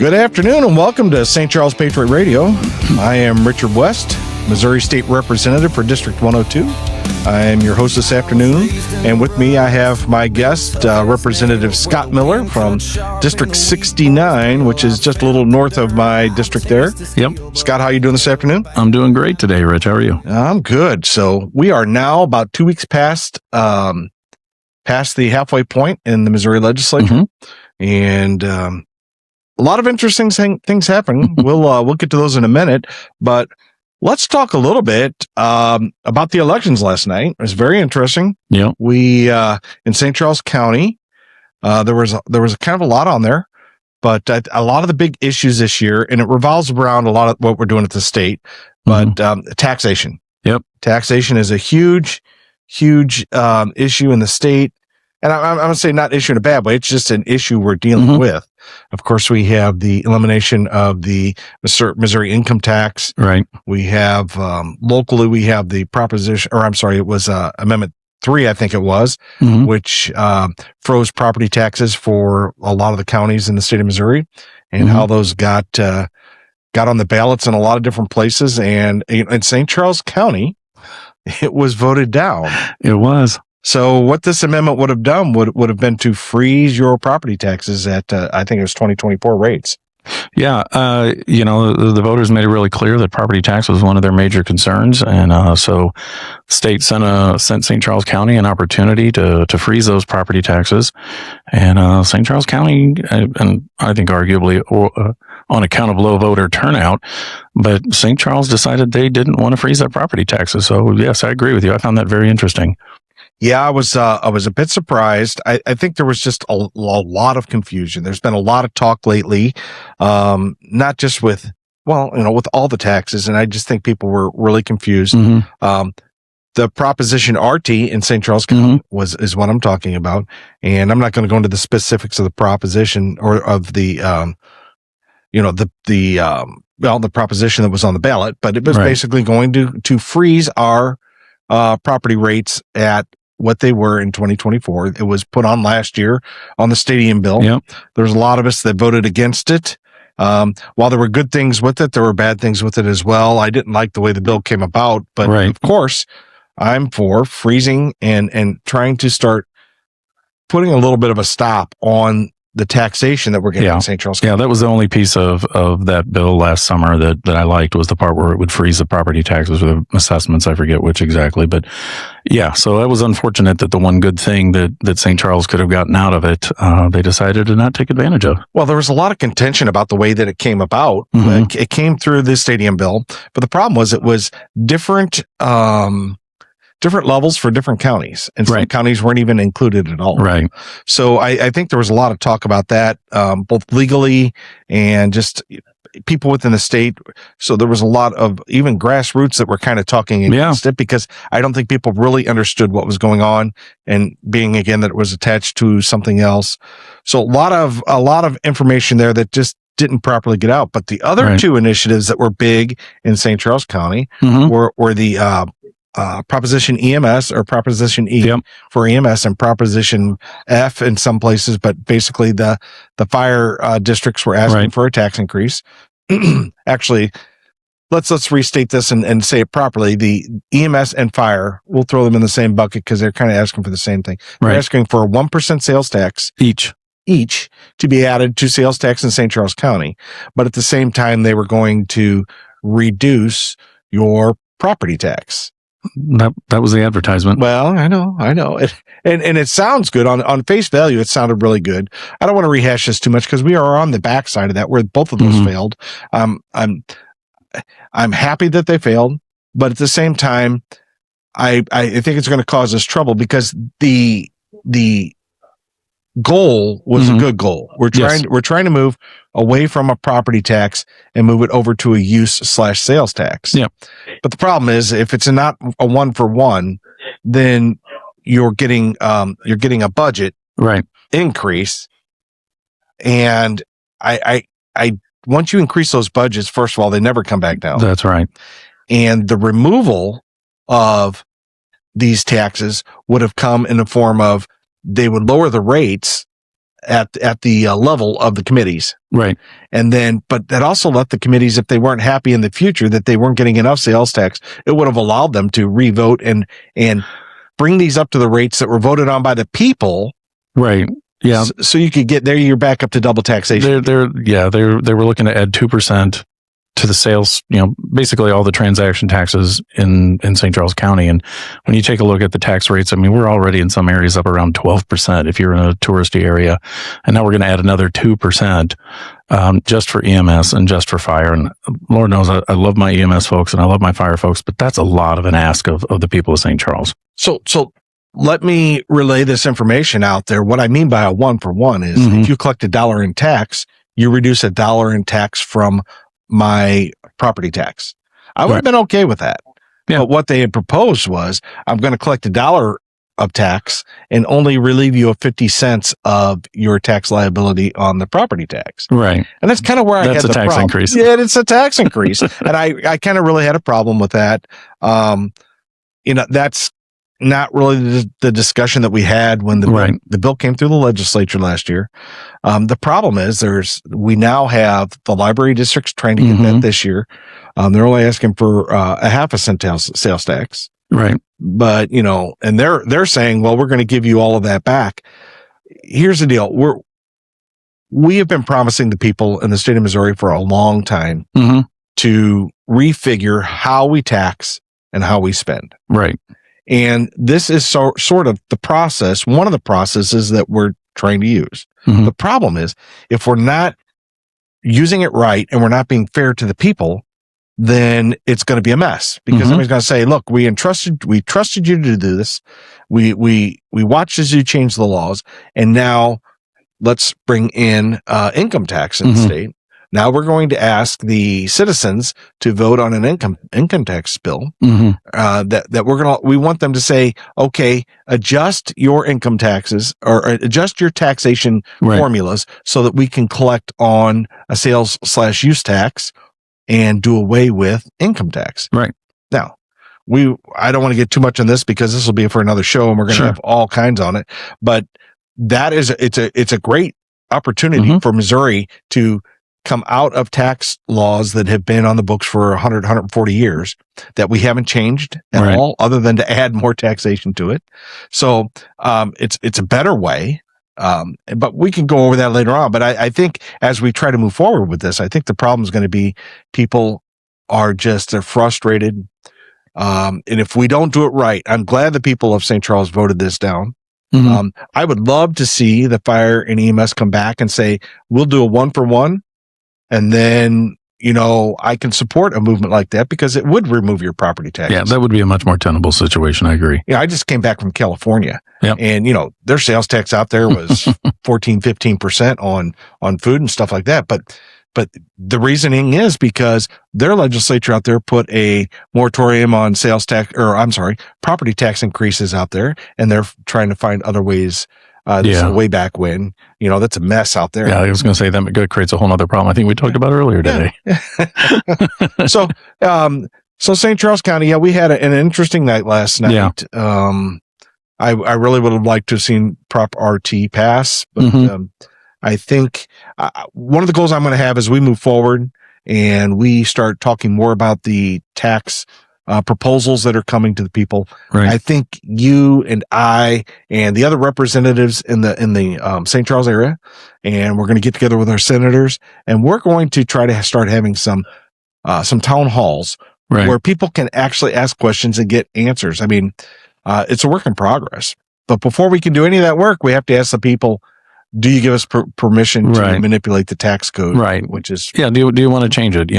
Good afternoon and welcome to St. Charles Patriot Radio. I am Richard West, Missouri State Representative for District 102. I am your host this afternoon, and with me I have my guest, Representative Scott Miller from District 69, which is just a little north of my district there. Yep. Scott, how are you doing this afternoon? I'm doing great today, Rich. How are you? I'm good. So we are now about 2 weeks past the halfway point in the Missouri legislature, and a lot of interesting things happen. We'll get to those in a minute, but let's talk a little bit about the elections last night. It was very interesting. Yeah. We in St. Charles County, there was kind of a lot on there, but a lot of the big issues this year, and it revolves around a lot of what we're doing at the state, but taxation. Yep. Taxation is a huge issue in the state. And I'm going to say not issue in a bad way. It's just an issue we're dealing with. Of course, we have the elimination of the Missouri income tax. Right. We have locally, we have the proposition, or I'm sorry, it was Amendment 3, I think it was, which froze property taxes for a lot of the counties in the state of Missouri, and how those got on the ballots in a lot of different places. And in St. Charles County, it was voted down. It was. So what this amendment would have done would have been to freeze your property taxes at, I think it was 2024 rates. Yeah. The voters made it really clear that property tax was one of their major concerns. And so the state sent St. Charles County an opportunity to freeze those property taxes. And St. Charles County, and I think arguably on account of low voter turnout, but St. Charles decided they didn't want to freeze their property taxes. So yes, I agree with you. I found that very interesting. Yeah, I was a bit surprised. I think there was just a lot of confusion. There's been a lot of talk lately, not just with all the taxes, and I just think people were really confused. The Proposition RT in St. Charles County is what I'm talking about, and I'm not going to go into the specifics of the proposition or of the the proposition that was on the ballot, but it was basically going to freeze our property rates at what they were in 2024. It was put on last year on the stadium bill. Yep. There's a lot of us that voted against it. While there were good things with it, there were bad things with it as well. I didn't like the way the bill came about, but of course, I'm for freezing and trying to start putting a little bit of a stop on the taxation that we're getting in St. Charles County. Yeah, that was the only piece of that bill last summer that I liked, was the part where it would freeze the property taxes or the assessments. I forget which exactly, but yeah, so it was unfortunate that the one good thing that St. Charles could have gotten out of it, they decided to not take advantage of. Well, there was a lot of contention about the way that it came about. It came through the stadium bill, but the problem was it was different levels for different counties, and some counties weren't even included at all. Right. So I think there was a lot of talk about that, both legally and just people within the state. So there was a lot of even grassroots that were kind of talking against it, because I don't think people really understood what was going on, and being again that it was attached to something else. So a lot of information there that just didn't properly get out. But the other two initiatives that were big in St. Charles County were the Proposition EMS, or Proposition E for EMS, and Proposition F in some places, but basically the fire districts were asking for a tax increase. Actually, let's restate this and say it properly. The EMS and fire, we'll throw them in the same bucket because they're kind of asking for the same thing. They're asking for a 1% sales tax each to be added to sales tax in St. Charles County, but at the same time they were going to reduce your property tax. That was the advertisement. Well, I know. And it sounds good on face value. It sounded really good. I don't want to rehash this too much because we are on the backside of that where both of those failed. I'm happy that they failed, but at the same time, I think it's going to cause us trouble because the goal was a good goal. We're trying to move away from a property tax and move it over to a use/sales tax. Yeah. But the problem is if it's not a 1-for-1, then you're getting a budget increase. And I once you increase those budgets, first of all, they never come back down. That's right. And the removal of these taxes would have come in the form of they would lower the rates at the level of the committees. Right. And then, but that also let the committees, if they weren't happy in the future that they weren't getting enough sales tax, it would have allowed them to revote and bring these up to the rates that were voted on by the people. Right. Yeah. So you could get there, you're back up to double taxation. They were looking to add 2% to the sales, basically all the transaction taxes in St. Charles County. And when you take a look at the tax rates, I mean, we're already in some areas up around 12% if you're in a touristy area. And now we're going to add another 2%, just for EMS and just for fire. And Lord knows I love my EMS folks and I love my fire folks, but that's a lot of an ask of the people of St. Charles. So let me relay this information out there. What I mean by a 1-for-1 is if you collect $1 in tax, you reduce $1 in tax from my property tax. I would have been okay with that. Yeah. But what they had proposed was, I'm going to collect $1 of tax and only relieve you of 50 cents of your tax liability on the property tax. Right. And that's kind of where I had the problem. That's a tax increase. Yeah, it's a tax increase. And I kind of really had a problem with that. That's not really the discussion that we had when the bill came through the legislature last year. The problem is we now have the library districts trying to get that this year. They're only asking for a half a cent sales tax. Right. But, and they're saying, well, we're going to give you all of that back. Here's the deal. We have been promising the people in the state of Missouri for a long time to refigure how we tax and how we spend. Right. And this is sort of the process, one of the processes that we're trying to use. The problem is, if we're not using it right and we're not being fair to the people, then it's going to be a mess, because somebody's going to say, look, we trusted you to do this. We watched as you change the laws, and now let's bring in income tax in the state. Now we're going to ask the citizens to vote on an income tax bill that we want them to say, okay, adjust your income taxes or adjust your taxation formulas so that we can collect on a sales/use tax and do away with income tax. Right. Now, I don't want to get too much on this because this will be for another show and we're going to have all kinds on it, but it's a great opportunity for Missouri to come out of tax laws that have been on the books for 100, 140 years that we haven't changed at all, other than to add more taxation to it. So, it's a better way. But we can go over that later on. But I think as we try to move forward with this, I think the problem is going to be people they're frustrated. And if we don't do it right, I'm glad the people of St. Charles voted this down. I would love to see the fire and EMS come back and say, we'll do a 1-for-1. And then, I can support a movement like that because it would remove your property taxes. Yeah, that would be a much more tenable situation. I agree. I just came back from California and, their sales tax out there was 14, 15% on food and stuff like that. But the reasoning is because their legislature out there put a moratorium on property tax increases out there, and they're trying to find other ways. This is way back when, that's a mess out there. Yeah, I was going to say that creates a whole other problem. I think we talked about earlier today. So St. Charles County, we had an interesting night last night. Yeah. I really would have liked to have seen Prop RT pass, but I think one of the goals I'm going to have as we move forward and we start talking more about the tax proposals that are coming to the people. Right. I think you and I and the other representatives in the St. Charles area, and we're going to get together with our senators, and we're going to try to start having some town halls where people can actually ask questions and get answers. I mean, it's a work in progress, but before we can do any of that work, we have to ask the people, do you give us permission to manipulate the tax code? Right. Which is do you want to change it?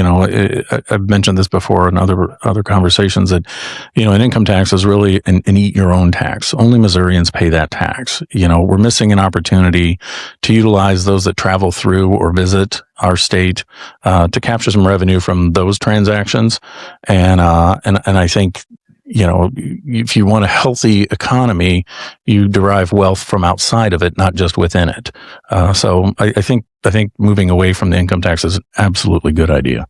I've mentioned this before in other conversations that an income tax is really an eat your own tax. Only Missourians pay that tax. We're missing an opportunity to utilize those that travel through or visit our state to capture some revenue from those transactions, and I think. If you want a healthy economy, you derive wealth from outside of it, not just within it. So I think moving away from the income tax is an absolutely good idea.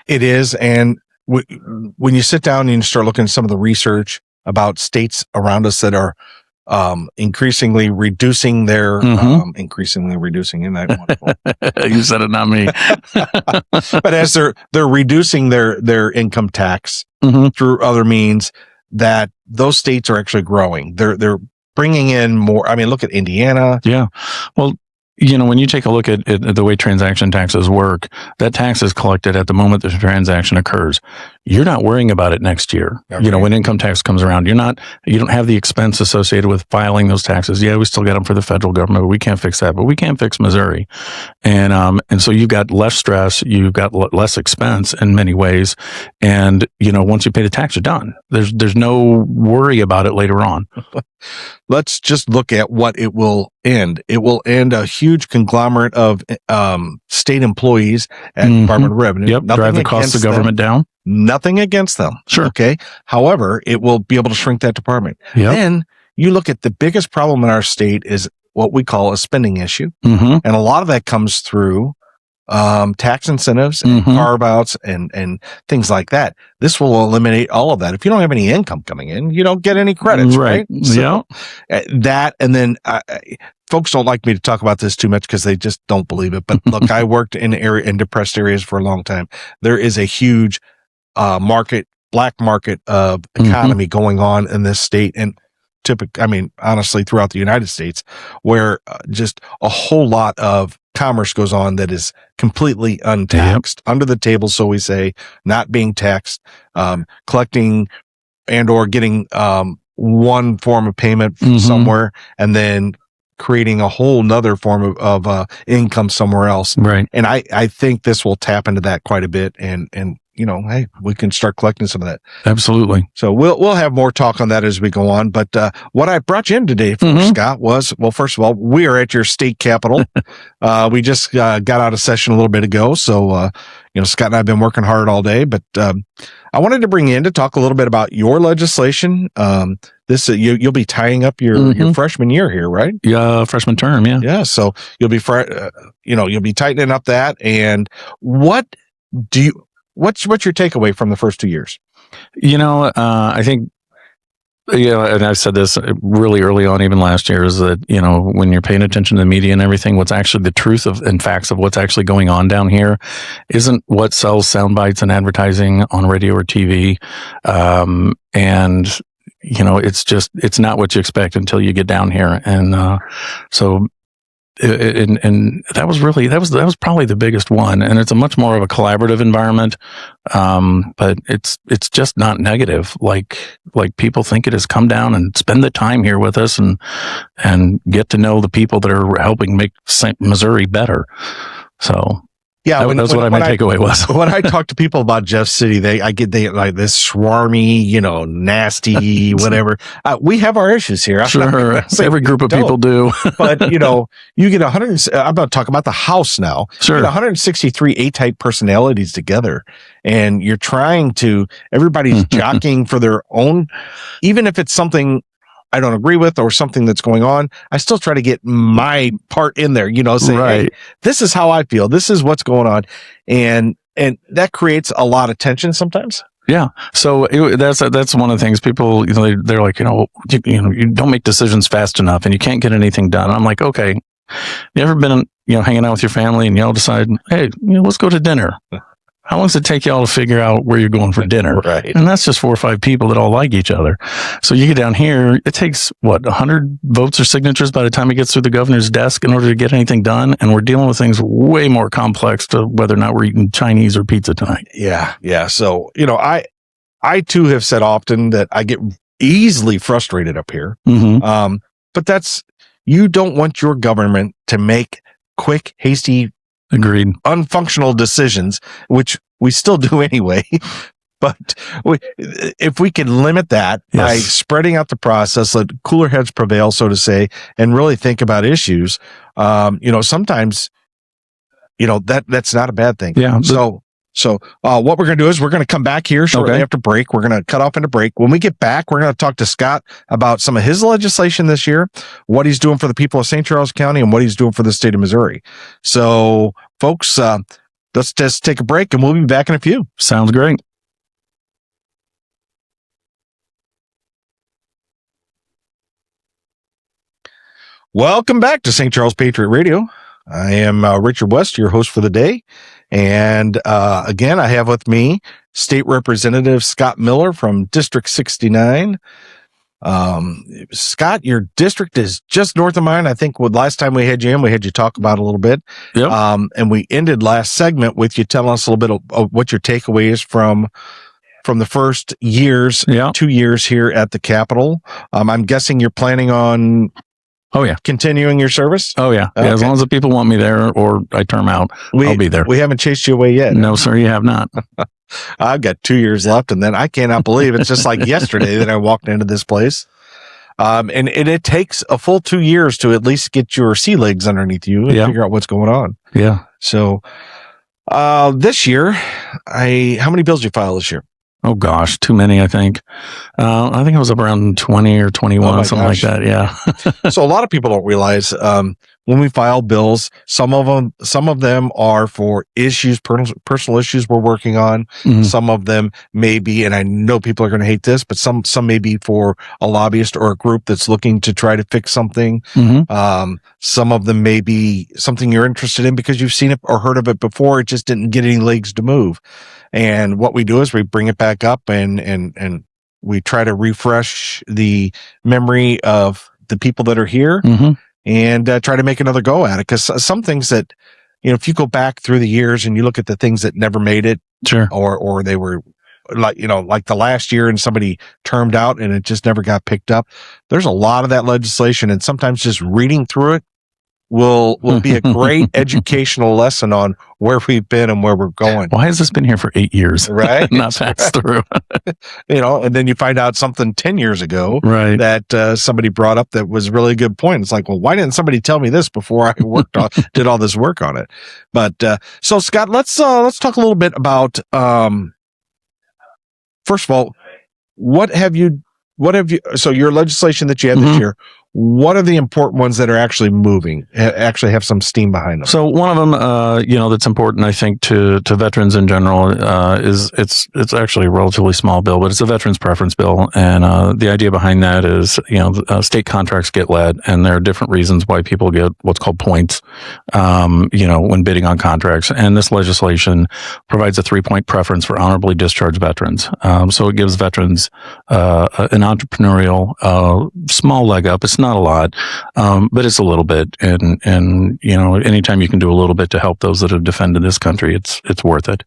It is. And when you sit down and you start looking at some of the research about states around us that are increasingly reducing their increasingly reducing. Isn't that wonderful? You said it, not me. But as they're reducing their income tax through other means, that those states are actually growing. They're bringing in more. I mean, look at Indiana. Yeah. Well, when you take a look at the way transaction taxes work, that tax is collected at the moment the transaction occurs. You're not worrying about it next year. Okay. When income tax comes around, you don't have the expense associated with filing those taxes. Yeah, we still get them for the federal government, but we can't fix that. But we can fix Missouri. And so you've got less stress, you've got less expense in many ways. And, once you pay the tax, you're done. There's no worry about it later on. Let's just look at what it will end. It will end a huge conglomerate of state employees at Department of Revenue. Yep, drive the cost of government down. Nothing against them. Sure. Okay. However, it will be able to shrink that department. Yep. Then you look at the biggest problem in our state is what we call a spending issue. And a lot of that comes through tax incentives and carve-outs and things like that. This will eliminate all of that. If you don't have any income coming in, you don't get any credits, right? So, that, and then folks don't like me to talk about this too much because they just don't believe it. But look, I worked in depressed areas for a long time. There is a huge black market of economy going on in this state, and honestly, throughout the United States, where just a whole lot of commerce goes on that is completely untaxed, under the table, so we say, not being taxed, collecting and or getting one form of payment from somewhere, and then creating a whole nother form of income somewhere else. Right. And I think this will tap into that quite a bit, and hey, we can start collecting some of that. Absolutely. So we'll have more talk on that as we go on. But what I brought you in today for, Scott, was, well, first of all, we are at your state capitol. We just got out of session a little bit ago. So, Scott and I have been working hard all day, but I wanted to bring you in to talk a little bit about your legislation. You'll be tying up your freshman year here, right? Yeah, freshman term. Yeah. Yeah. So you'll be, you'll be tightening up that. And what's your takeaway from the first 2 years? I think, and I've said this really early on, even last year, is that, when you're paying attention to the media and everything, what's actually the truth and facts of what's actually going on down here isn't what sells sound bites and advertising on radio or TV. And, it's not what you expect until you get down here. And, so, and that was probably the biggest one. And it's a much more of a collaborative environment. But it's just not negative. Like people think it is. Come down and spend the time here with us and get to know the people that are helping make Missouri better. So. Yeah, that's what my takeaway was. When I talk to people about Jeff City, they like this swarmy, nasty, whatever. We have our issues here. Sure, every group of people do. But you get 100. I'm about to talk about the House now. Sure, you get 163 A-type personalities together, and you're trying to. Everybody's jockeying for their own, even if it's something I don't agree with or something that's going on, I still try to get my part in there, saying, hey, this is how I feel. This is what's going on. And that creates a lot of tension sometimes. Yeah. So that's one of the things people, they're like, you don't make decisions fast enough and you can't get anything done. I'm like, okay, you ever been, hanging out with your family and y'all decide, hey, let's go to dinner. How long does it take y'all to figure out where you're going for dinner? Right. And that's just 4 or 5 people that all like each other. So you get down here, it takes 100 votes or signatures by the time it gets through the governor's desk in order to get anything done. And we're dealing with things way more complex to whether or not we're eating Chinese or pizza tonight. Yeah. Yeah. So, I too have said often that I get easily frustrated up here. But you don't want your government to make quick, hasty, agreed, unfunctional decisions, which we still do anyway. But if we can limit that by spreading out the process, let cooler heads prevail, so to say, and really think about issues, sometimes, that's not a bad thing. Yeah. So what we're going to do is we're going to come back here shortly after break. We're going to cut off into break. When we get back, we're going to talk to Scott about some of his legislation this year, what he's doing for the people of St. Charles County, and what he's doing for the state of Missouri. So, folks, let's just take a break, and we'll be back in a few. Sounds great. Welcome back to St. Charles Patriot Radio. I am Richard West, your host for the day. And again, I have with me State Representative Scott Miller from District 69. Scott, your district is just north of mine. I think last time we had you in, we had you talk about it a little bit. Yep. And we ended last segment with you telling us a little bit of what your takeaway is from the first 2 years here at the Capitol. I'm guessing you're planning on continuing your service? Oh, yeah. Okay. As long as the people want me there or I term out, I'll be there. We haven't chased you away yet. No, sir, you have not. I've got 2 years left, and then I cannot believe it's just like yesterday that I walked into this place. And it takes a full 2 years to at least get your sea legs underneath you and figure out what's going on. Yeah. So this year, how many bills did you file this year? Oh gosh, too many, I think. I think it was around 20 or 21, something like that. Yeah. So a lot of people don't realize, when we file bills, some of them are for issues, personal issues we're working on. Mm-hmm. Some of them may be, and I know people are going to hate this, but some may be for a lobbyist or a group that's looking to try to fix something. Mm-hmm. Some of them may be something you're interested in because you've seen it or heard of it before. It just didn't get any legs to move. And what we do is we bring it back up and we try to refresh the memory of the people that are here. Mm-hmm. And try to make another go at it. Because some things that, if you go back through the years and you look at the things that never made it, sure, or they were like the last year and somebody termed out and it just never got picked up. There's a lot of that legislation, and sometimes just reading through it will be a great educational lesson on where we've been and where we're going. Why has this been here for 8 years? Right. Not passed through. And then you find out something 10 years ago that somebody brought up that was really a good point. It's like, well, why didn't somebody tell me this before I did all this work on it? But so Scott, let's talk a little bit about first of all, so your legislation that you had this year, what are the important ones that are actually moving, actually have some steam behind them? So one of them, that's important, I think, to veterans in general, is it's actually a relatively small bill, but it's a veterans preference bill. And the idea behind that is, state contracts get led, and there are different reasons why people get what's called points, when bidding on contracts. And this legislation provides a 3-point preference for honorably discharged veterans. So it gives veterans an entrepreneurial small leg up. It's not a lot, but it's a little bit. And anytime you can do a little bit to help those that have defended this country, it's worth it.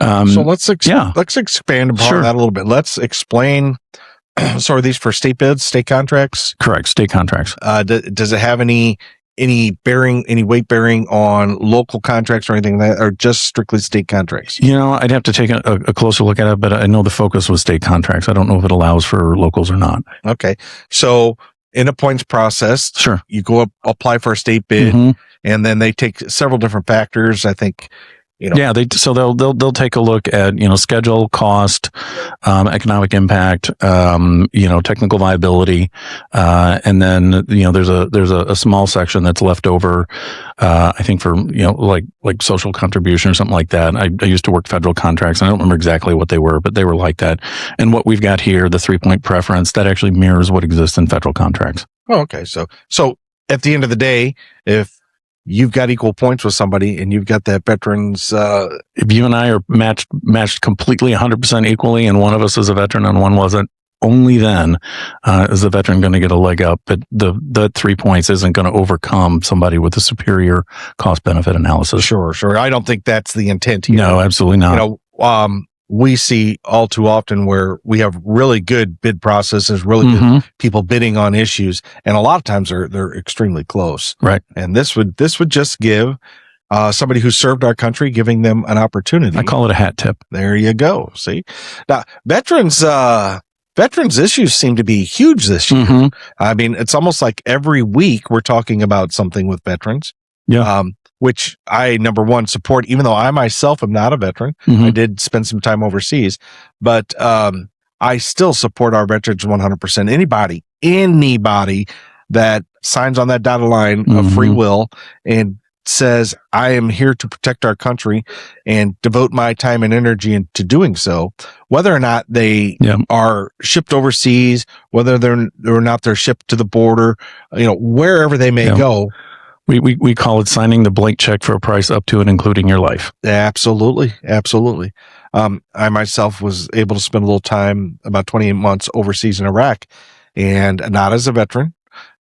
So let's expand upon that a little bit. Let's explain. So are these for state bids, state contracts? Correct. State contracts. Does it have any weight bearing on local contracts or anything like that, or just strictly state contracts? I'd have to take a closer look at it, but I know the focus was state contracts. I don't know if it allows for locals or not. Okay. So in a points process, sure, you go up, apply for a state bid, and then they take several different factors, I think. Yeah, they'll take a look at schedule, cost, economic impact, technical viability, and then there's a small section that's left over, I think for like social contribution or something like that. I used to work federal contracts, and I don't remember exactly what they were, but they were like that. And what we've got here, the 3-point preference, that actually mirrors what exists in federal contracts. Oh, okay. So at the end of the day, if you've got equal points with somebody and you've got that veterans, if you and I are matched completely 100% equally, and one of us is a veteran and one wasn't, only then is the veteran going to get a leg up. But the 3 points isn't going to overcome somebody with a superior cost benefit analysis. Sure. I don't think that's the intent here. No, absolutely not. We see all too often where we have really good bid processes, really good people bidding on issues, and a lot of times they're extremely close. Right. And this would just give somebody who served our country, giving them an opportunity. I call it a hat tip. There you go. See, now veterans issues seem to be huge this year. I mean, it's almost like every week we're talking about something with veterans. Yeah. Which I, number one, support, even though I myself am not a veteran. I did spend some time overseas, but I still support our veterans 100%. Anybody that signs on that dotted line of free will and says, I am here to protect our country and devote my time and energy into doing so, whether or not they are shipped overseas, whether they're not they're shipped to the border, wherever they may go. We call it signing the blank check for a price up to and including your life. Absolutely. Absolutely. I myself was able to spend a little time, about 28 months overseas in Iraq, and not as a veteran,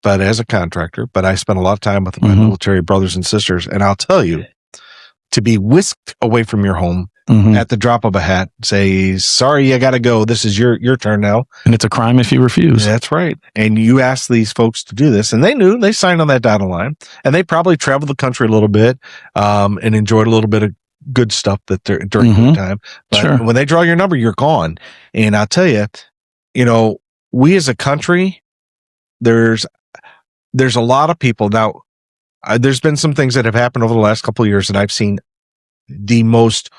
but as a contractor. But I spent a lot of time with my military brothers and sisters. And I'll tell you, to be whisked away from your home at the drop of a hat, say, sorry, you got to go. This is your turn now. And it's a crime if you refuse. That's right. And you asked these folks to do this, and they signed on that dotted line, and they probably traveled the country a little bit, and enjoyed a little bit of good stuff during the time. But when they draw your number, you're gone. And I'll tell you, we as a country, there's a lot of people now. There's been some things that have happened over the last couple of years that I've seen the most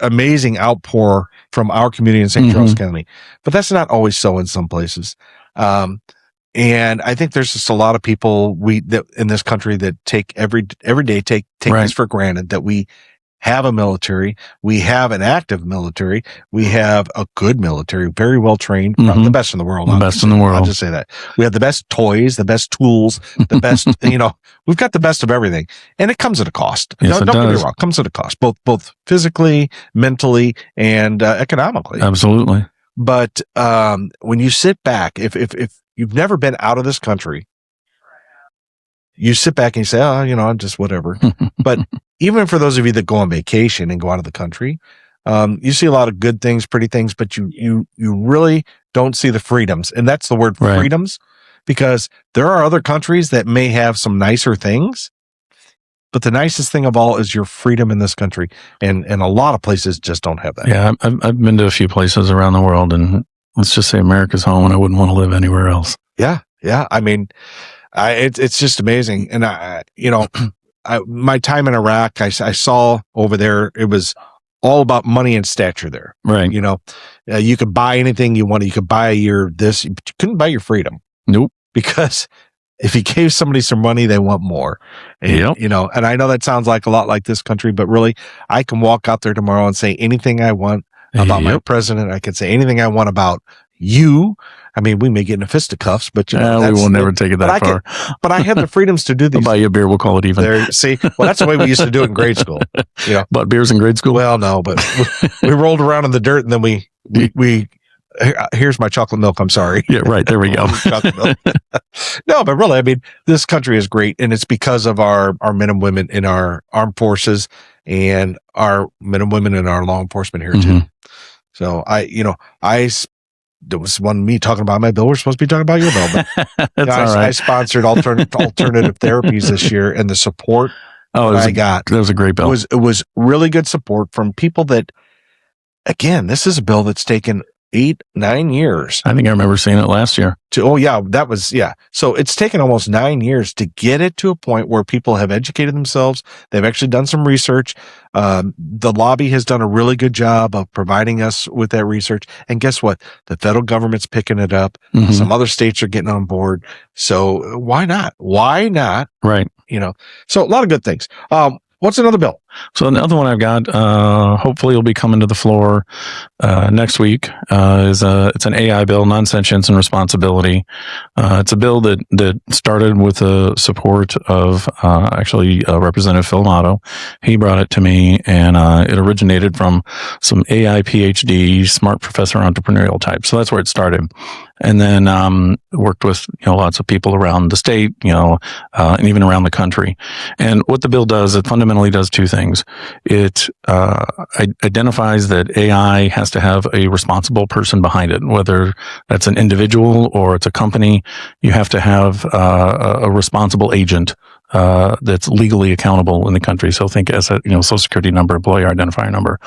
amazing outpour from our community in St. Charles County, but that's not always so in some places. And I think there's just a lot of people that in this country that take every day take this for granted, that we have a military, we have an active military, we have a good military, very well trained, the best in the world. The best in the world. I'll just say that. We have the best toys, the best tools, the best, we've got the best of everything. And it comes at a cost. Yes, don't get me wrong, it comes at a cost, both physically, mentally, and economically. Absolutely. But when you sit back, if you've never been out of this country, you sit back and you say, I'm just whatever. But even for those of you that go on vacation and go out of the country, you see a lot of good things, pretty things, but you really don't see the freedoms. And that's the word, freedoms, because there are other countries that may have some nicer things, but the nicest thing of all is your freedom in this country. And a lot of places just don't have that. Yeah. I've been to a few places around the world, and let's just say America's home, and I wouldn't want to live anywhere else. Yeah. Yeah. I mean, it's just amazing. And my time in Iraq, I saw over there, it was all about money and stature there. Right. You could buy anything you wanted. You could buy but you couldn't buy your freedom. Nope. Because if you gave somebody some money, they want more. And, and I know that sounds like a lot like this country, but really, I can walk out there tomorrow and say anything I want about my president. I could say anything I want about you. I mean, we may get into fisticuffs, but we will never take it that far. But I have the freedoms to do these. I'll buy you a beer. We'll call it even. See, well, that's the way we used to do it in grade school. Bought beers in grade school? Well, no, but we rolled around in the dirt, and then we here's my chocolate milk. I'm sorry. Yeah, right. There we go. No, but really, I mean, this country is great, and it's because of our men and women in our armed forces and our men and women in our law enforcement here too. So there was me talking about my bill. We're supposed to be talking about your bill, but I sponsored alternative therapies this year, and the support I got. That was a great bill. It was really good support from people that, again, this is a bill that's taken 8-9 years. I think I remember seeing it last year. So it's taken almost 9 years to get it to a point where people have educated themselves. They've actually done some research. The lobby has done a really good job of providing us with that research. And guess what? The federal government's picking it up. Some other states are getting on board. So why not? Why not? Right. So a lot of good things. What's another bill? So another one I've got, hopefully will be coming to the floor next week, it's an AI bill, non-sentience and responsibility. It's a bill that started with the support of Representative Phil Motto. He brought it to me, and it originated from some AI PhD, smart professor entrepreneurial type. So that's where it started. And then worked with lots of people around the state, and even around the country. And what the bill does, it fundamentally does two things. It identifies that AI has to have a responsible person behind it, whether that's an individual or it's a company. You have to have a responsible agent that's legally accountable in the country. So think as a social security number, employer identifier number.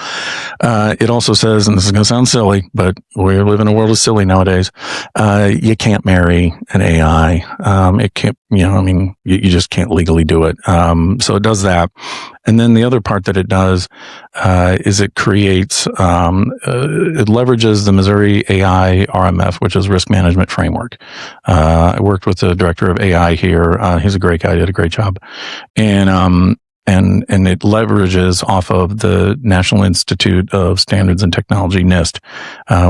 It also says, and this is going to sound silly, but we live in a world of silly nowadays. You can't marry an AI. It can't, you just can't legally do it. So it does that. And then the other part that it does is it creates, it leverages the Missouri AI RMF, which is Risk Management Framework. I worked with the director of AI here. He's a great guy, did a great job. And it leverages off of the National Institute of Standards and Technology, NIST,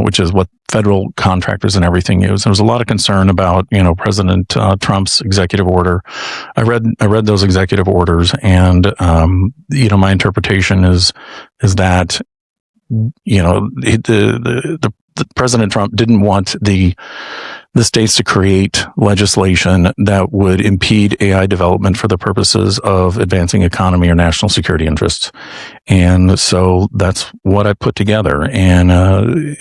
which is what federal contractors and everything use. There was a lot of concern about, President Trump's executive order. I read those executive orders, and my interpretation is that the President Trump didn't want the states to create legislation that would impede AI development for the purposes of advancing economy or national security interests. And so that's what I put together. And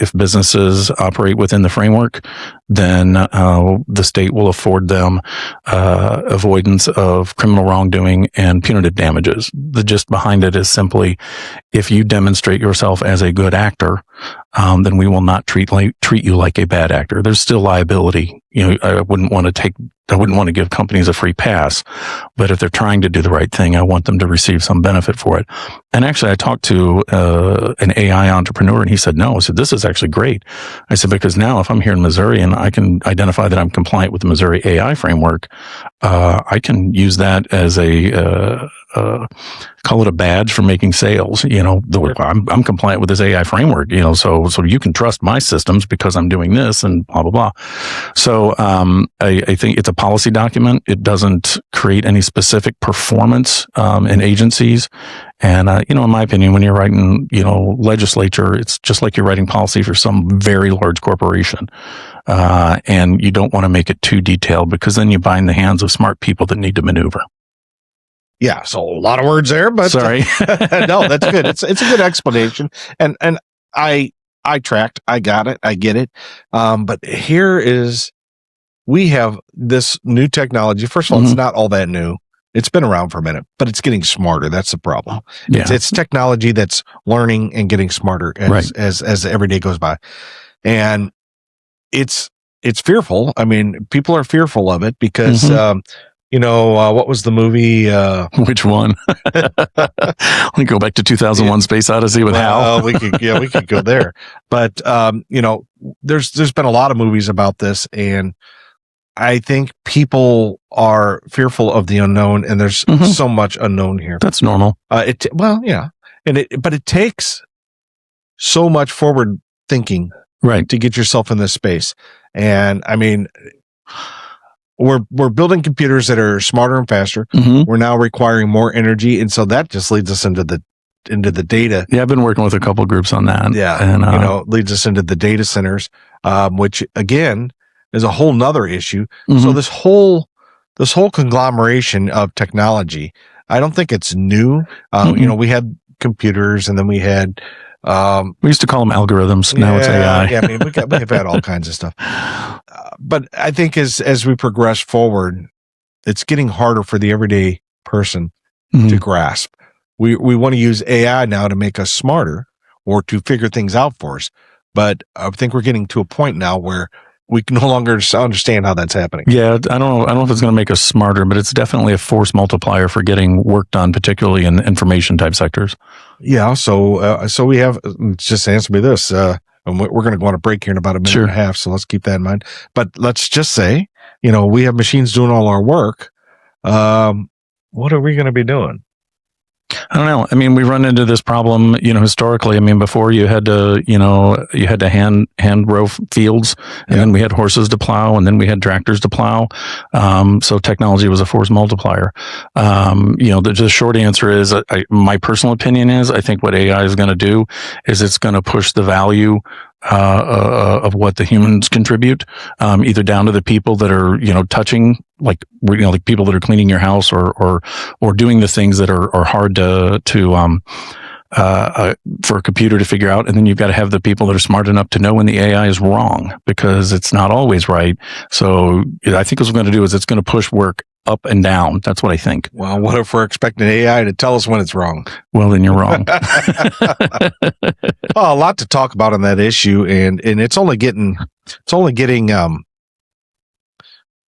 if businesses operate within the framework, then the state will afford them avoidance of criminal wrongdoing and punitive damages. The gist behind it is simply, if you demonstrate yourself as a good actor, then we will not treat you like a bad actor. There's still liability. I wouldn't want to give companies a free pass, but if they're trying to do the right thing, I want them to receive some benefit for it. And actually, I talked to an AI entrepreneur, and he said, no. I said, this is actually great. I said, because now if I'm here in Missouri and I can identify that I'm compliant with the Missouri AI framework, I can use that as call it a badge for making sales. I'm compliant with this AI framework, so you can trust my systems because I'm doing this and blah, blah, blah. So, I think it's a policy document. It doesn't create any specific performance, in agencies. And, in my opinion, when you're writing, legislature, it's just like you're writing policy for some very large corporation. And you don't want to make it too detailed, because then you bind the hands of smart people that need to maneuver. Yeah, so a lot of words there, but sorry. No, that's good. It's a good explanation, and I tracked, I got it, I get it. But we have this new technology. First of all, It's not all that new. It's been around for a minute, but it's getting smarter. That's the problem. Yeah. It's technology that's learning and getting smarter as every day goes by, and it's fearful. I mean, people are fearful of it because. What was the movie? Which one? Let me go back to 2001 Space Odyssey with Hal. we could go there. But, there's been a lot of movies about this, and I think people are fearful of the unknown, and there's so much unknown here. That's normal. But it takes so much forward thinking, right, to get yourself in this space. And I mean, we're building computers that are smarter and faster. We're now requiring more energy, and so that just leads us into the data. Yeah, I've been working with a couple of groups on that. Yeah, and leads us into the data centers, which again is a whole nother issue. So this whole conglomeration of technology, I don't think it's new. We had computers, and then we had. We used to call them algorithms. Now it's AI. Yeah, I mean, we've had all kinds of stuff. But I think as we progress forward, it's getting harder for the everyday person to grasp. We want to use AI now to make us smarter or to figure things out for us. But I think we're getting to a point now where we can no longer understand how that's happening. Yeah, I don't know if it's going to make us smarter, but it's definitely a force multiplier for getting work done, particularly in information type sectors. Yeah. So we have, just answer me this, and we're going to go on a break here in about a minute and a half. So let's keep that in mind. But let's just say, we have machines doing all our work. What are we going to be doing? I don't know. I mean, we run into this problem, historically. I mean, before you had to hand row fields, and then we had horses to plow, and then we had tractors to plow. So technology was a force multiplier. The short answer is, my personal opinion is, I think what AI is going to do is it's going to push the value of what the humans contribute, either down to the people that are, touching, like people that are cleaning your house or doing the things that are hard to for a computer to figure out. And then you've got to have the people that are smart enough to know when the AI is wrong, because it's not always right. So I think what it's going to do is it's going to push work up and down. That's what I think. Well, what if we're expecting AI to tell us when it's wrong? Well, then you're wrong. Well, a lot to talk about on that issue, and it's only getting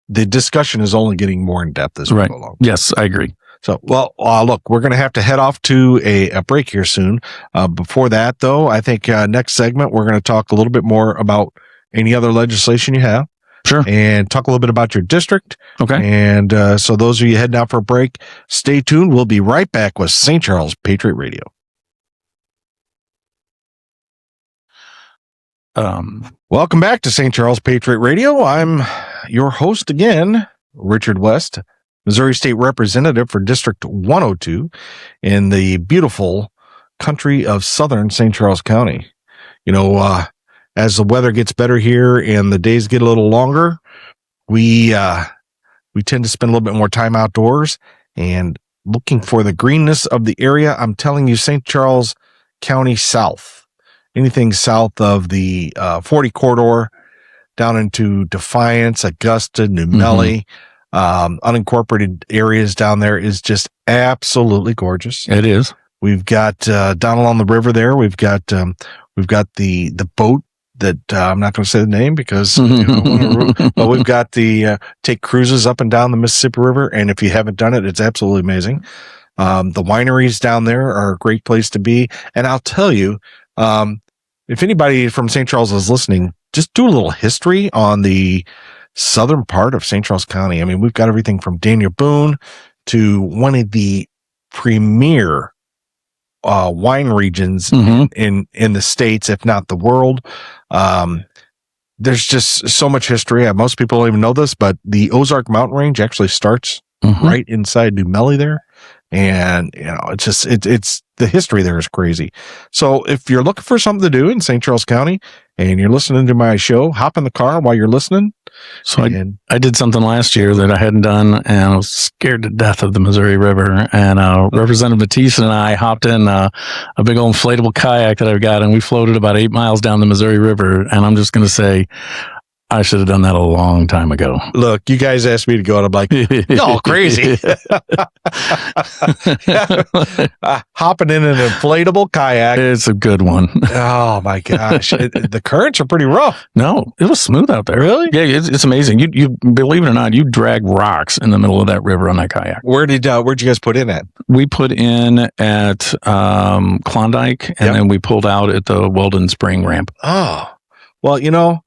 the discussion is only getting more in depth as we go along. Yes, I agree. So, well, look, we're going to have to head off to a break here soon. Before that, though, I think next segment, we're going to talk a little bit more about any other legislation you have. Sure. And talk a little bit about your district. Okay. And so those of you heading out for a break, stay tuned. We'll be right back with St. Charles Patriot Radio. Welcome back to St. Charles Patriot Radio. I'm your host again, Richard West, Missouri State Representative for District 102 in the beautiful country of southern St. Charles County. You know, as the weather gets better here and the days get a little longer, we tend to spend a little bit more time outdoors and looking for the greenness of the area. I'm telling you, St. Charles County South, anything south of the 40 corridor down into Defiance, Augusta, New Melly, unincorporated areas down there is just absolutely gorgeous. It is. We've got down along the river there. We've got the boat that I'm not going to say the name because, but we've got the take cruises up and down the Mississippi River. And if you haven't done it, it's absolutely amazing. The wineries down there are a great place to be. And I'll tell you, if anybody from St. Charles is listening, just do a little history on the southern part of St. Charles County. I mean, we've got everything from Daniel Boone to one of the premier wine regions in the States, if not the world. There's just so much history. Most people don't even know this, but the Ozark Mountain Range actually starts right inside New Melly there. And, you know, it's just, it's the history there is crazy. So if you're looking for something to do in St. Charles County and you're listening to my show, hop in the car while you're listening. So I did something last year that I hadn't done, and I was scared to death of the Missouri River. And Representative Matisse and I hopped in a big old inflatable kayak that I've got, and we floated about 8 miles down the Missouri River. And I'm just going to say, I should have done that a long time ago. Look, you guys asked me to go, and I'm like, y'all crazy. Hopping in an inflatable kayak. It's a good one. Oh, my gosh. The currents are pretty rough. No, it was smooth out there. Really? Yeah, it's amazing. You believe it or not, you drag rocks in the middle of that river on that kayak. Where'd you guys put in at? We put in at Klondike, and then we pulled out at the Weldon Spring ramp. Oh, well, you know,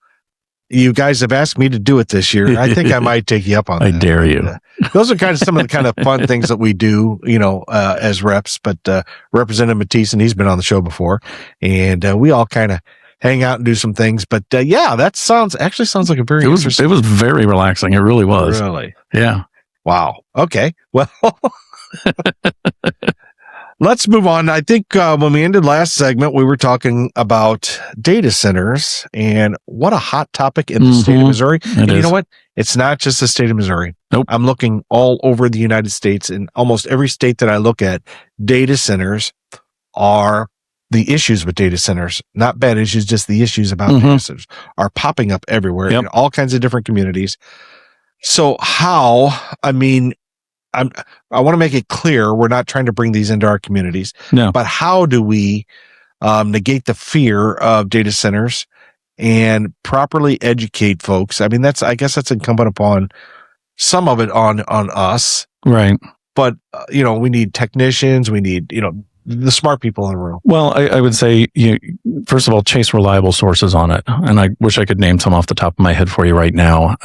you guys have asked me to do it this year. I think I might take you up on that. I dare you. Those are some of the kind of fun things that we do, you know, as reps. But Representative Matisse, and he's been on the show before, and we all kind of hang out and do some things. But yeah, that sounds like a very interesting. It was very relaxing. It really was. Really? Yeah. Wow. Okay. Well, let's move on. I think when we ended last segment, we were talking about data centers and what a hot topic in the state of Missouri. And you know what? It's not just the state of Missouri. Nope. I'm looking all over the United States. In almost every state that I look at, data centers are the issues with data centers, not bad issues, just the issues about data centers are popping up everywhere in all kinds of different communities. So I want to make it clear we're not trying to bring these into our communities. No. But how do we negate the fear of data centers and properly educate folks? I mean, I guess that's incumbent upon some of it on us. Right. But, you know, we need technicians. We need, you know, the smart people in the room. Well, I would say, first of all, chase reliable sources on it. And I wish I could name some off the top of my head for you right now.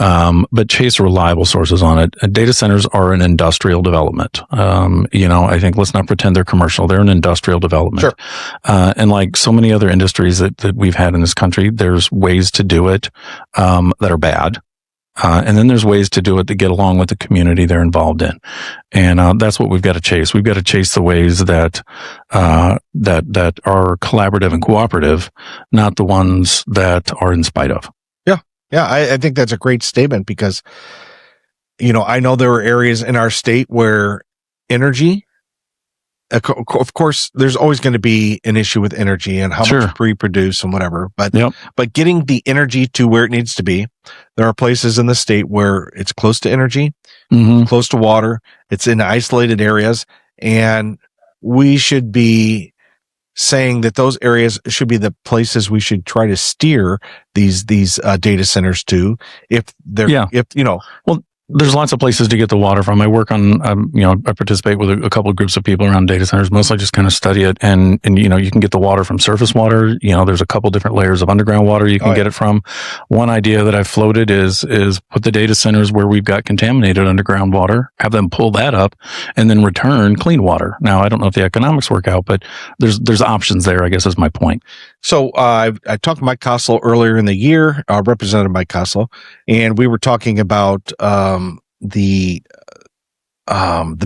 But chase reliable sources on it. Data centers are an industrial development. I think let's not pretend they're commercial. They're an industrial development. Sure. And like so many other industries that we've had in this country, there's ways to do it, that are bad. And then there's ways to do it to get along with the community they're involved in. And that's what we've got to chase. We've got to chase the ways that are collaborative and cooperative, not the ones that are in spite of. Yeah. Yeah. I think that's a great statement because, you know, I know there are areas in our state where energy, of course, there's always going to be an issue with energy and how much we produce and whatever. But getting the energy to where it needs to be, there are places in the state where it's close to energy, close to water. It's in isolated areas, and we should be saying that those areas should be the places we should try to steer these data centers to. If they're, There's lots of places to get the water from. I work on, I participate with a couple of groups of people around data centers. Mostly just kind of study it, and you can get the water from surface water. There's a couple different layers of underground water you can get it from. One idea that I've floated is put the data centers where we've got contaminated underground water, have them pull that up, and then return clean water. Now, I don't know if the economics work out, but there's options there, I guess is my point. So I talked to Mike Koslow earlier in the year, Representative Mike Koslow, and we were talking about the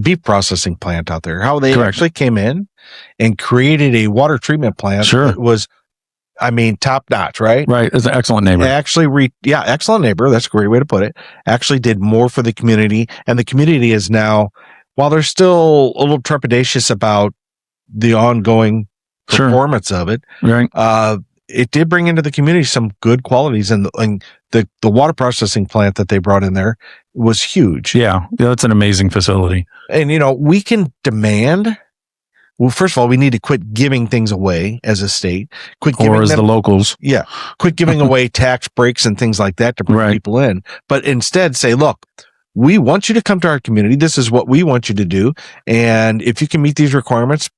beef processing plant out there, how they actually came in and created a water treatment plant that was, top notch, right? Right. It's an excellent neighbor. Excellent neighbor. That's a great way to put it. Actually did more for the community, and the community is now, while they're still a little trepidatious about the ongoing performance of it, right? It did bring into the community some good qualities, and the water processing plant that they brought in there was huge. Yeah, that's an amazing facility. And we can demand. Well, first of all, we need to quit giving things away as a state. Quit giving the locals. Yeah, quit giving away tax breaks and things like that to bring people in, but instead say, look, we want you to come to our community. This is what we want you to do, and if you can meet these requirements,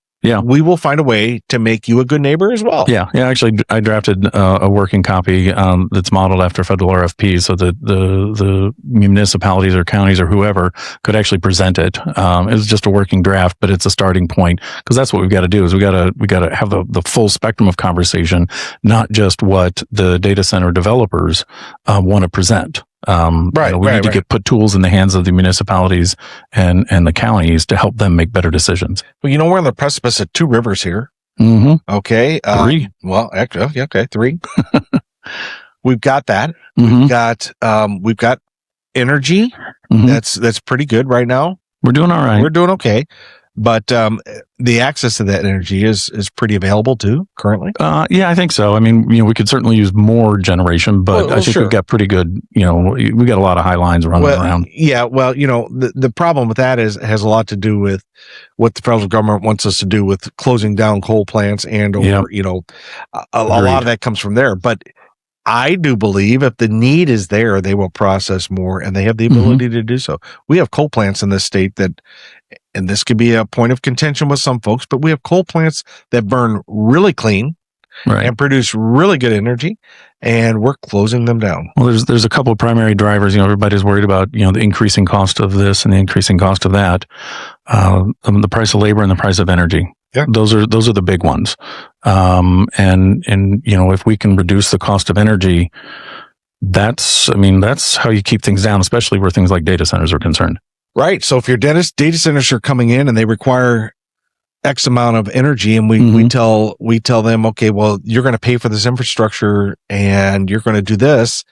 we will find a way to make you a good neighbor as well. Yeah. Actually, I drafted a working copy that's modeled after federal RFP, so that the municipalities or counties or whoever could actually present it. It's just a working draft, but it's a starting point, because that's what we've got to do. Is we got to have the full spectrum of conversation, not just what the data center developers want to present. We need to put tools in the hands of the municipalities and the counties to help them make better decisions. Well, we're on the precipice of two rivers here. Mm-hmm. Okay. Three. Well, actually, okay, three. We've got that. Mm-hmm. We've got energy. Mm-hmm. That's pretty good right now. We're doing all right. We're doing okay. But the access to that energy is pretty available too currently. Yeah, I think so. We could certainly use more generation, but I think we've got pretty good. We got a lot of high lines running around. Yeah, well, the problem with that has a lot to do with what the federal government wants us to do with closing down coal plants, and a lot of that comes from there. But I do believe if the need is there, they will process more, and they have the ability to do so. We have coal plants in this state that, and this could be a point of contention with some folks, but we have coal plants that burn really clean and produce really good energy, and we're closing them down. Well, there's a couple of primary drivers. Everybody's worried about, the increasing cost of this and the increasing cost of that, the price of labor and the price of energy. Yeah. Those are the big ones. And if we can reduce the cost of energy, that's how you keep things down, especially where things like data centers are concerned. Right. So if your data centers are coming in and they require X amount of energy, and we tell them, okay, well, you're going to pay for this infrastructure and you're going to do this,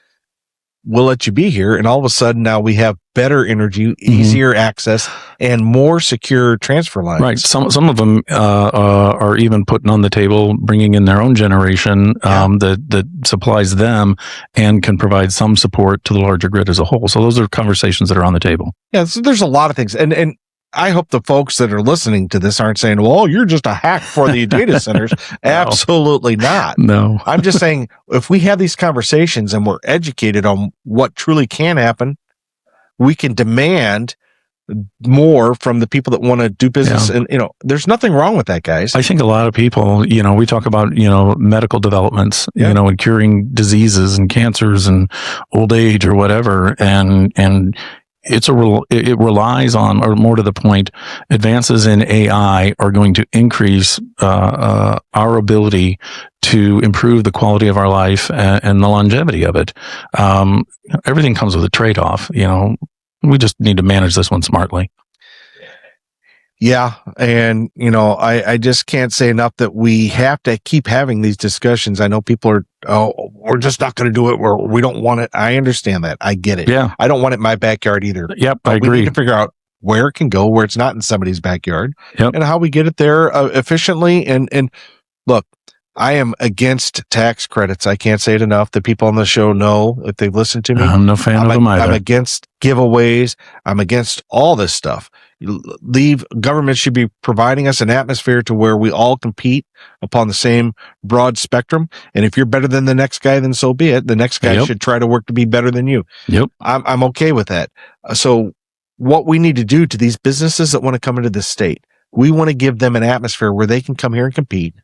we'll let you be here. And all of a sudden now we have better energy, easier access, and more secure transfer lines. Right. Some of them are even putting on the table, bringing in their own generation that supplies them and can provide some support to the larger grid as a whole. So those are conversations that are on the table. Yeah. So there's a lot of things. And I hope the folks that are listening to this aren't saying, well, you're just a hack for the data centers. No. Absolutely not. No. I'm just saying, if we have these conversations and we're educated on what truly can happen, we can demand more from the people that want to do business. And, there's nothing wrong with that, guys. I think a lot of people, we talk about, medical developments, and curing diseases and cancers and old age or whatever. And it relies on, or more to the point, advances in AI are going to increase our ability to improve the quality of our life and the longevity of it. Everything comes with a trade-off. We just need to manage this one smartly. Yeah. And, I just can't say enough that we have to keep having these discussions. I know people are, we're just not going to do it. We don't want it. I understand that. I get it. Yeah. I don't want it in my backyard either. Yep. I agree. We need to figure out where it can go, where it's not in somebody's backyard, and how we get it there efficiently. And look, I am against tax credits. I can't say it enough. The people on the show know if they've listened to me. I'm no fan of them either. I'm against giveaways. I'm against all this stuff. Government should be providing us an atmosphere to where we all compete upon the same broad spectrum. And if you're better than the next guy, then so be it. The next guy should try to work to be better than you. Yep. I'm okay with that. So what we need to do to these businesses that want to come into this state, we want to give them an atmosphere where they can come here and compete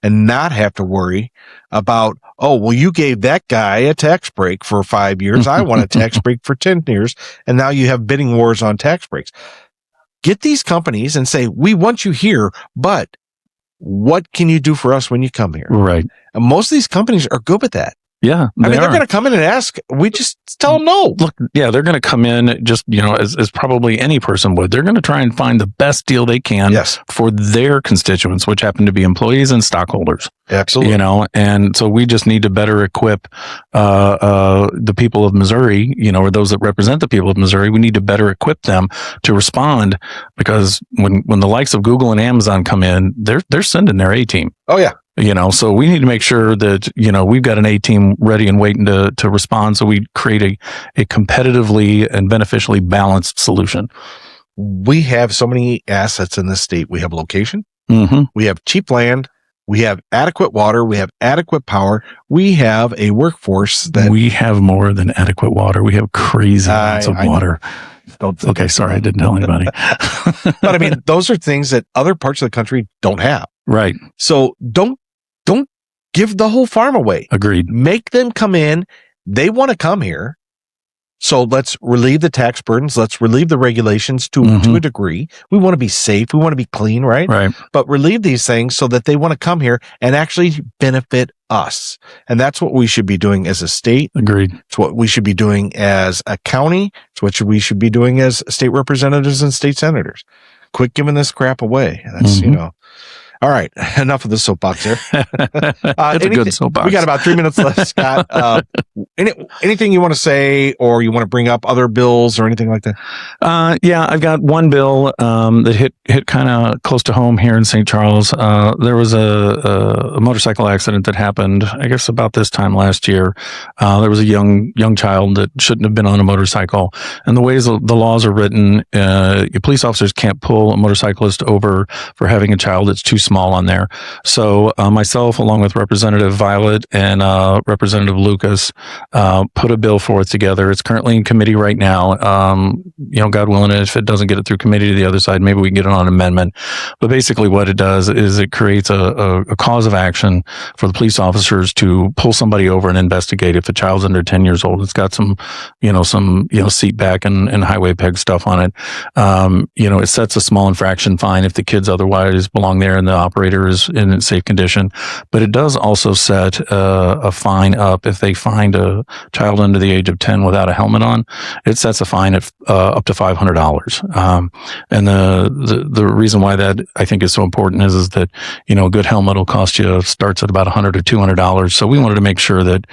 and not have to worry about, oh, well, you gave that guy a tax break for 5 years. I want a tax break for 10 years. And now you have bidding wars on tax breaks. Get these companies and say, we want you here, but what can you do for us when you come here? Right. And most of these companies are good with that. Yeah. They're going to come in and ask. We just tell them no. Look, yeah, they're going to come in just, as probably any person would. They're going to try and find the best deal they can for their constituents, which happen to be employees and stockholders. Absolutely. And so we just need to better equip the people of Missouri, or those that represent the people of Missouri. We need to better equip them to respond, because when the likes of Google and Amazon come in, they're sending their A team. Oh, yeah. So we need to make sure that, we've got an A team ready and waiting to respond. So we create a competitively and beneficially balanced solution. We have so many assets in this state. We have location. Mm-hmm. We have cheap land. We have adequate water. We have adequate power. We have a workforce that we have more than adequate water. We have crazy amounts of water. Okay. Sorry. I didn't tell anybody. But I mean, those are things that other parts of the country don't have. Right. So don't give the whole farm away. Agreed. Make them come in. They want to come here. So let's relieve the tax burdens. Let's relieve the regulations to a degree. We want to be safe. We want to be clean, right? Right. But relieve these things so that they want to come here and actually benefit us. And that's what we should be doing as a state. Agreed. It's what we should be doing as a county. It's what we should be doing as state representatives and state senators. Quit giving this crap away. That's, All right, enough of the soapbox here. It's a good soapbox. We got about 3 minutes left, Scott. Anything you want to say, or you want to bring up other bills or anything like that? Yeah, I've got one bill that hit kind of close to home here in St. Charles. There was a motorcycle accident that happened, I guess, about this time last year. There was a young child that shouldn't have been on a motorcycle, and the ways the laws are written, police officers can't pull a motorcyclist over for having a child that's too small on there. So myself, along with Representative Violet and Representative Lucas, put a bill forth together. It's currently in committee right now. God willing, if it doesn't get it through committee to the other side, maybe we can get it on amendment. But basically what it does is it creates a cause of action for the police officers to pull somebody over and investigate if a child's under 10 years old. It's got some seat back and highway peg stuff on it. It sets a small infraction fine if the kids otherwise belong there and the operator is in a safe condition. But it does also set a fine up if they find a child under the age of 10 without a helmet on. It sets a fine at up to $500. And the reason why that I think is so important is that, a good helmet will cost you, starts at about $100 or $200. So we wanted to make sure that,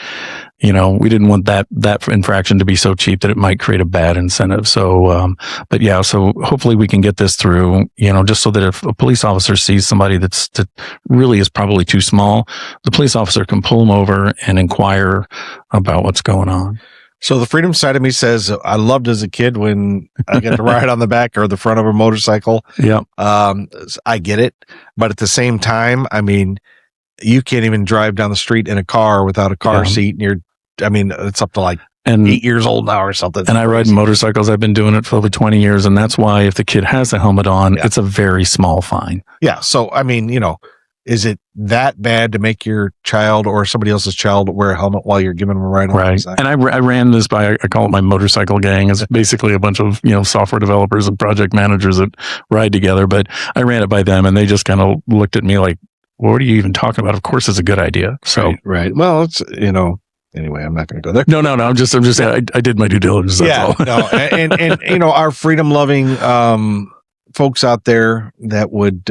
we didn't want that infraction to be so cheap that it might create a bad incentive. So, so hopefully we can get this through, just so that if a police officer sees somebody that really is probably too small, the police officer can pull them over and inquire about what's going on. So the freedom side of me says I loved as a kid when I get to ride on the back or the front of a motorcycle. Yeah. I get it. But at the same time, I mean, you can't even drive down the street in a car without a car seat. And it's up to like 8 years old now or something. And I ride motorcycles. I've been doing it for over 20 years. And that's why if the kid has a helmet on, it's a very small fine. Yeah. So, is it that bad to make your child or somebody else's child wear a helmet while you're giving them a ride on the side? And I ran this by, I call it my motorcycle gang. It's basically a bunch of, software developers and project managers that ride together. But I ran it by them and they just kind of looked at me like, what are you even talking about? Of course, it's a good idea. So, right. Well, it's, anyway, I'm not going to go there. No. I'm just saying I did my due diligence. That's all. No. And our freedom loving, folks out there that would,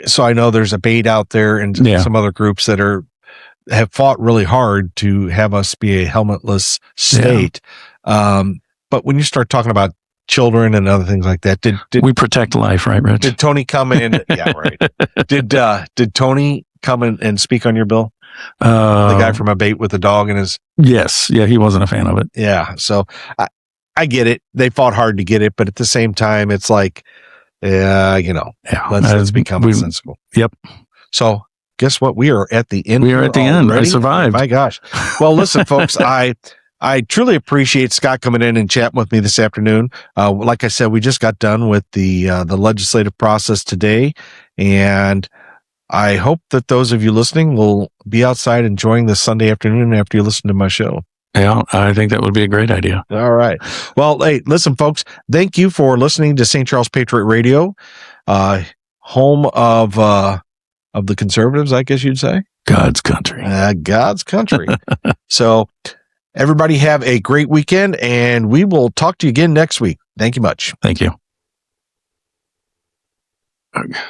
so I know there's a bait out there and some other groups that have fought really hard to have us be a helmetless state. Yeah. But when you start talking about children and other things like that, did we protect life, right, Rich? Did Tony come in? Yeah, right. Did Tony come and speak on your bill? The guy from Abate with the dog and his. Yes. Yeah. He wasn't a fan of it. Yeah. So I get it. They fought hard to get it, but at the same time, it's like, let's be commonsensical. Yep. So guess what? We are at the end. We are at the end. I survived. My gosh. Well, listen, folks, I truly appreciate Scott coming in and chatting with me this afternoon. Like I said, we just got done with the legislative process today, and I hope that those of you listening will be outside enjoying this Sunday afternoon after you listen to my show. Yeah, I think that would be a great idea. All right. Well, hey, listen, folks, thank you for listening to St. Charles Patriot Radio, home of the conservatives, I guess you'd say. God's country. God's country. So everybody have a great weekend, and we will talk to you again next week. Thank you much. Thank you. Okay.